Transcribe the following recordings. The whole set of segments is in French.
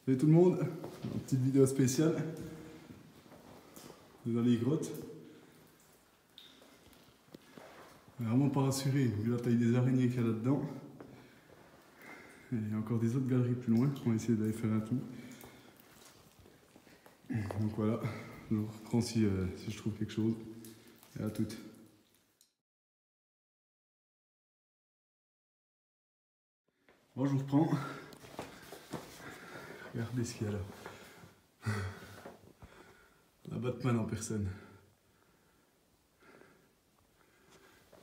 Salut tout le monde, une petite vidéo spéciale. On est dans les grottes. On est vraiment pas rassuré vu la taille des araignées qu'il y a là-dedans. Et il y a encore des autres galeries plus loin, on va essayer d'aller faire un tour. Donc voilà, je vous reprends si je trouve quelque chose. Et à toutes. Bon, je vous reprends. Regardez ce qu'il y a là. La Batman en personne.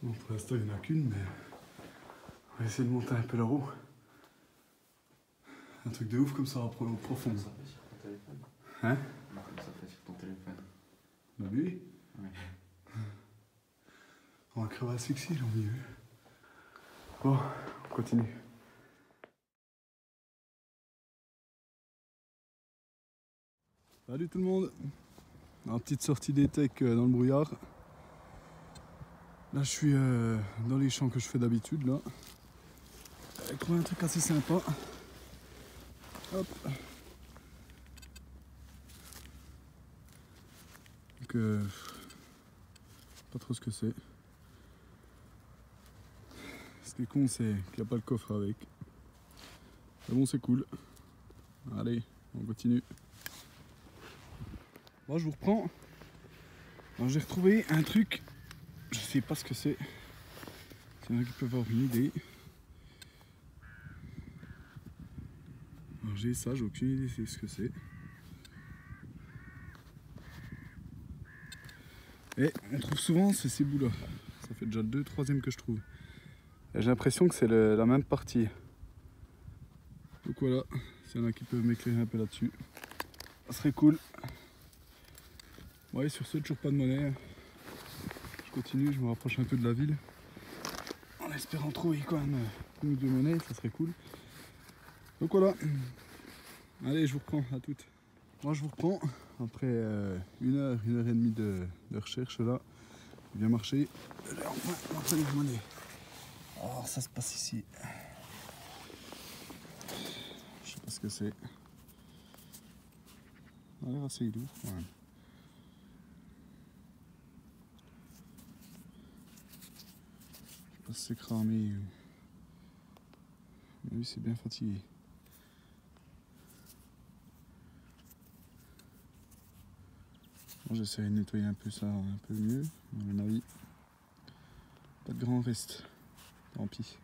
Bon, pour l'instant, il n'y en a qu'une, mais on va essayer de monter un peu là-haut. Un truc de ouf comme ça, en profond. Ça fait sur ton téléphone. Hein? Comme ça fait sur ton téléphone. Bah oui. Ouais. On va crever asphyxie là au milieu. Bon, on continue. Salut tout le monde. Une petite sortie des techs dans le brouillard. Là je suis dans les champs que je fais d'habitude là. J'ai trouvé un truc assez sympa. Hop. Donc pas trop ce que c'est. Ce qui est con c'est qu'il n'y a pas le coffre avec. Mais bon c'est cool. Allez, on continue. Bon je vous reprends. Alors j'ai retrouvé un truc. Je sais pas ce que c'est. C'est un qui peut avoir une idée. Alors j'ai ça, j'ai aucune idée de ce que c'est. Et on trouve souvent ces bouts là. Ça fait déjà le 2-3e que je trouve. Et j'ai l'impression que c'est la même partie. Donc voilà, s'il y en a qui peuvent m'éclairer un peu là-dessus, ça serait cool. Ouais, sur ce, toujours pas de monnaie. Je continue, je me rapproche un peu de la ville. En espérant trouver quand même une ou deux monnaies, ça serait cool. Donc voilà. Allez, je vous reprends, à toutes. Moi je vous reprends, après 1 heure et demie de recherche là. J'ai bien marché. J'ai enfin ma première monnaie. Alors ça se passe ici. Je sais pas ce que c'est. Ça a l'air assez lourd quand même. Je sais pas si c'est cramé ou... Mais oui, c'est bien fatigué. Bon, j'essaierai de nettoyer un peu ça un peu mieux, à mon avis. Pas de grand reste. Tant pis.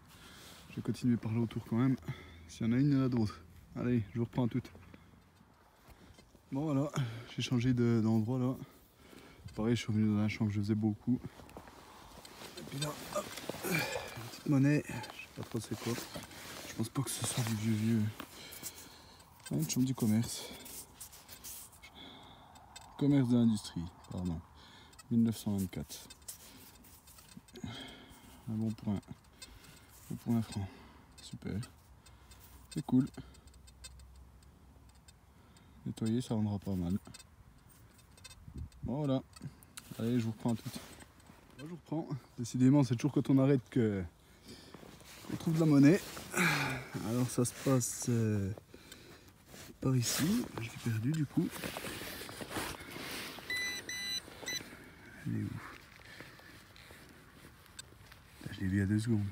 Je vais continuer par là autour quand même. S'il y en a une, il y en a d'autres. Allez, je vous reprends toutes. Bon voilà, j'ai changé d'endroit là. Pareil, je suis revenu dans un champ que je faisais beaucoup. Et puis là, hop, une petite monnaie. Je sais pas trop c'est quoi. Je pense pas que ce soit du vieux. Ah, une chambre du commerce. Commerce de l'industrie, pardon. 1924. Un bon point. Bon point franc. Super. C'est cool. Nettoyer, ça rendra pas mal. Bon voilà. Allez, je vous reprends toutes. Moi, je vous reprends. Décidément, c'est toujours quand on arrête qu'on trouve de la monnaie. Alors ça se passe par ici. Je l'ai perdu du coup. Elle est où? Là, je l'ai vu il y a 2 secondes.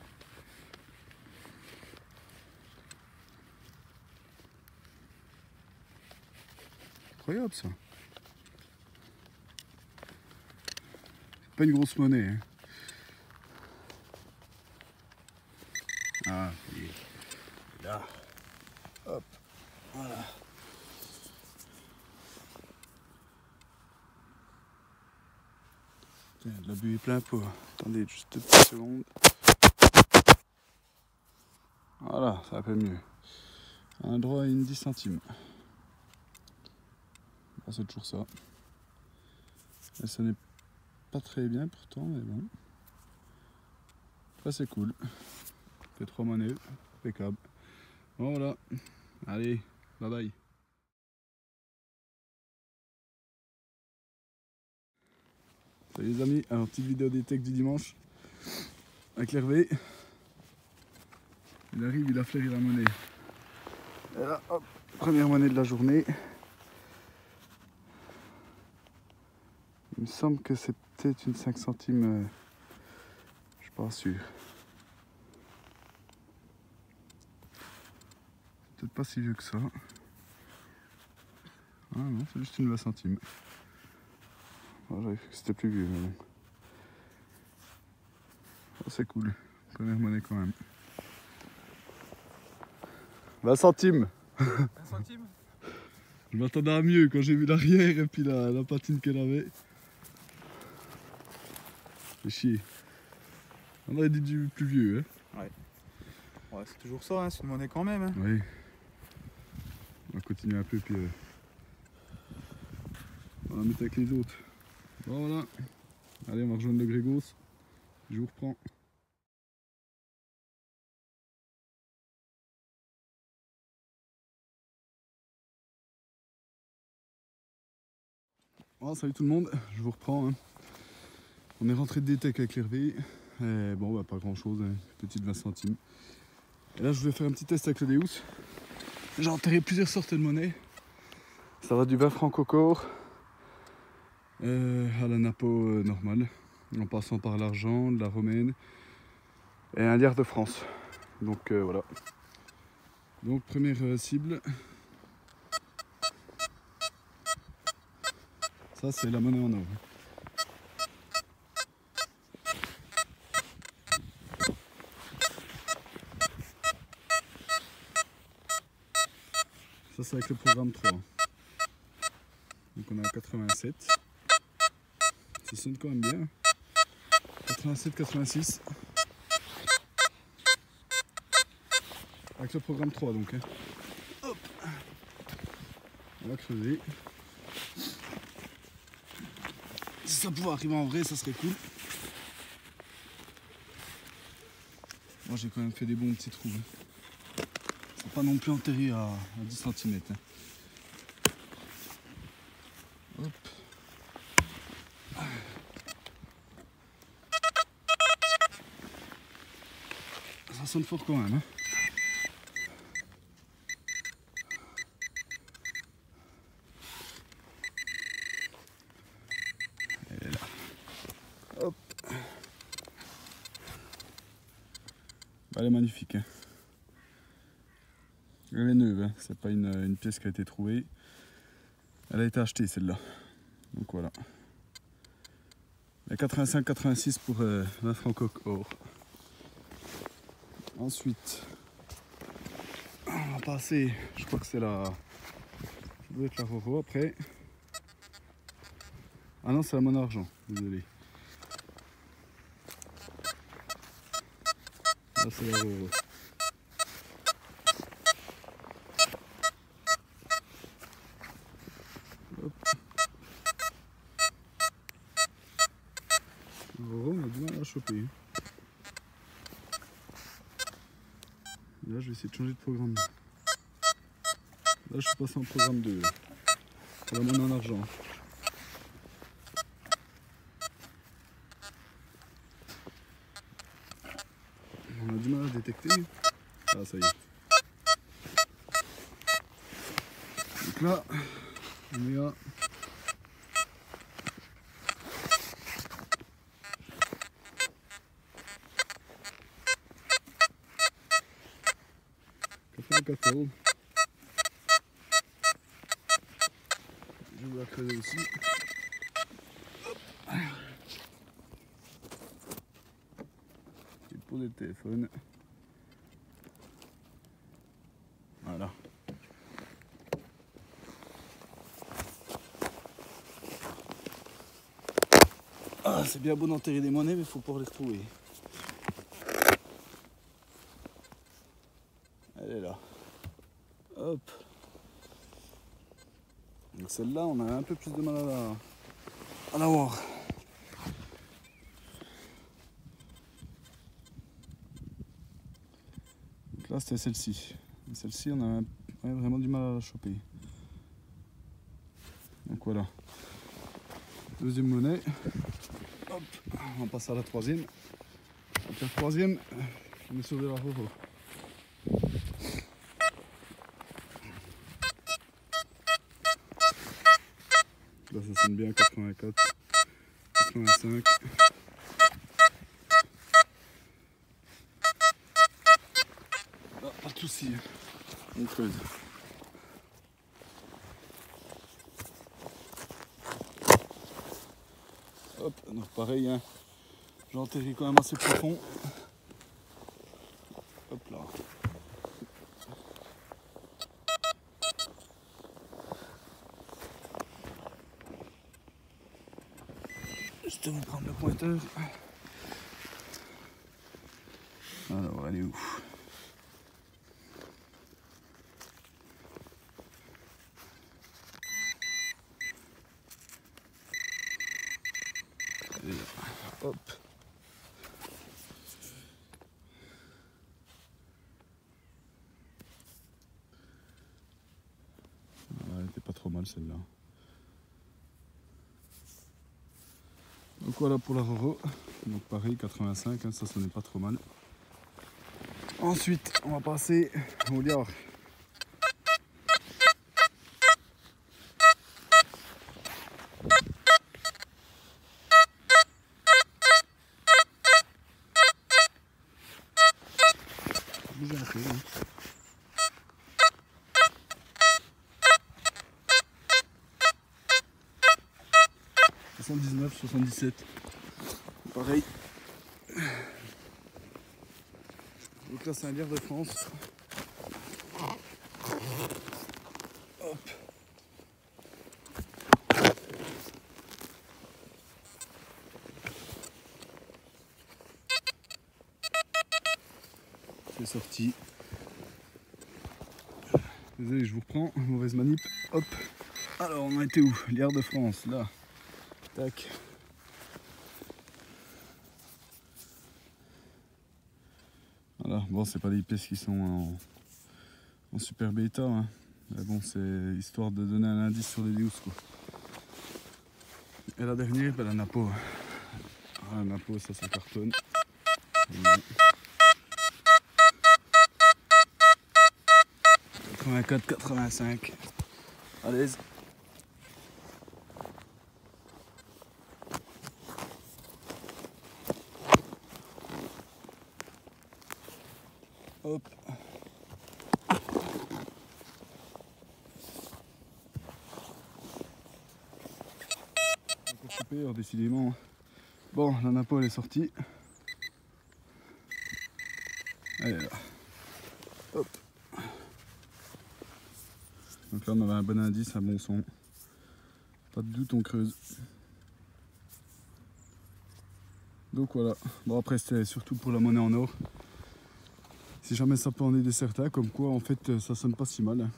Incroyable ça. C'est pas une grosse monnaie. Hein. Ah, il est là. Hop, voilà. L'abus est plein pot. Attendez juste 2 petites secondes. Voilà, ça va peu mieux. Un droit à une 10 centimes. Ah, c'est toujours ça. Et ça n'est pas très bien pourtant, mais bon. Ça c'est cool. Ça fait 3 monnaies, impeccable. Bon voilà. Allez, bye bye. Salut les amis, alors petite vidéo des techs du dimanche. Avec l'Hervé. Il arrive, il a flairé la monnaie. Et là, hop, Première monnaie de la journée. Il me semble que c'est peut-être une 5 centimes. Je suis pas sûr. Peut-être pas si vieux que ça. Ah non, c'est juste une 20 centimes. Oh, j'avais cru que c'était plus vieux, mais bon. Oh, c'est cool. Première monnaie quand même. 20 centimes. 1 centime. Je m'attendais à mieux quand j'ai vu l'arrière et puis la patine qu'elle avait. C'est chier. On aurait dit du plus vieux, hein. Ouais, c'est toujours ça, hein, c'est une monnaie quand même. Hein. Oui. On va continuer un peu puis on va la mettre avec les autres. Bon, voilà. Allez, on va rejoindre le Grégos. Je vous reprends. Bon, salut tout le monde, je vous reprends. Hein. On est rentré de DTEC avec Hervé. Et bon, bah, pas grand chose, hein. Petite 20 centimes. Et là, je vais faire un petit test avec le Deus. J'ai enterré plusieurs sortes de monnaie. Ça va du 20 francs Cocor à la Napo normale, en passant par l'argent, la romaine et un liard de France. Donc voilà. Donc première cible. Ça c'est la monnaie en or. Ça c'est avec le programme 3. Donc on est à 87. Ça sonne quand même bien. 87, 86. Avec le programme 3 donc. Hein. Hop. On va creuser. Si ça pouvait arriver en vrai, ça serait cool. Moi j'ai quand même fait des bons petits trous. Hein. C'est pas non plus enterré à 10 cm. Hein. Hop. Ça sonne fort quand même. Hein. Elle est là. Hop. Elle est magnifique. Hein. Elle est neuve, hein. C'est pas une pièce qui a été trouvée. Elle a été achetée celle-là. Donc voilà. 85-86 pour 20 francs or. Ensuite, on va passer, je crois que c'est la... Ça doit être la Roro après. Ah non, c'est la monnaie argent, désolé. Là c'est la Roro. Hop. La Roro, on a du mal à la choper. Là, je vais essayer de changer de programme. Là, je suis passé en programme 2. Pour la monnaie en argent. On a du mal à détecter. Ah, ça y est. Donc là, on est à... Je vais la creuser aussi. Et pour le téléphone. Voilà. Ah, c'est bien beau d'enterrer des monnaies, mais il faut pouvoir les retrouver. Elle est là. Hop. Donc celle-là, on a un peu plus de mal à la voir. Donc là, c'était celle-ci. Celle-ci, on a vraiment du mal à la choper. Donc voilà. Deuxième monnaie. Hop. On passe à la troisième. Donc la troisième, on est sur de la Roro. sonne bien, 84, 85. Ah, pas de soucis, on creuse. Hop, alors pareil, hein, j'ai enterré quand même assez profond. Hop là. Je vais prendre le pointeur. Alors, elle est où? Et hop. Elle était pas trop mal celle-là. Donc voilà pour la Roro. Donc pareil, 85, hein, ça n'est pas trop mal. Ensuite, on va passer au liard. Bouger un peu, hein. « 79, 77. Pareil. Donc là c'est un liard de France. Hop. C'est sorti. Désolé, je vous reprends, mauvaise manip. Hop. Alors on a été où? Liard de France, là. Tac. Voilà, bon c'est pas des pièces qui sont en super bêta, hein. Mais bon c'est histoire de donner un indice sur les lius quoi. Et la dernière, ben, la Napo. Ah, la Napo ça cartonne. Voilà. 84, 85. À l'aise. Hop. Encore super, décidément. Bon, la Napo elle est sortie. Elle est là. Hop. Donc là on avait un bon indice, un bon son. Pas de doute, on creuse. Donc voilà. Bon après c'était surtout pour la monnaie en or. Si jamais ça peut en aider certains, comme quoi en fait ça sonne pas si mal.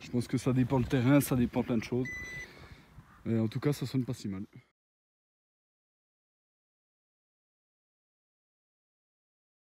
Je pense que ça dépend le terrain, ça dépend plein de choses. Mais en tout cas ça sonne pas si mal.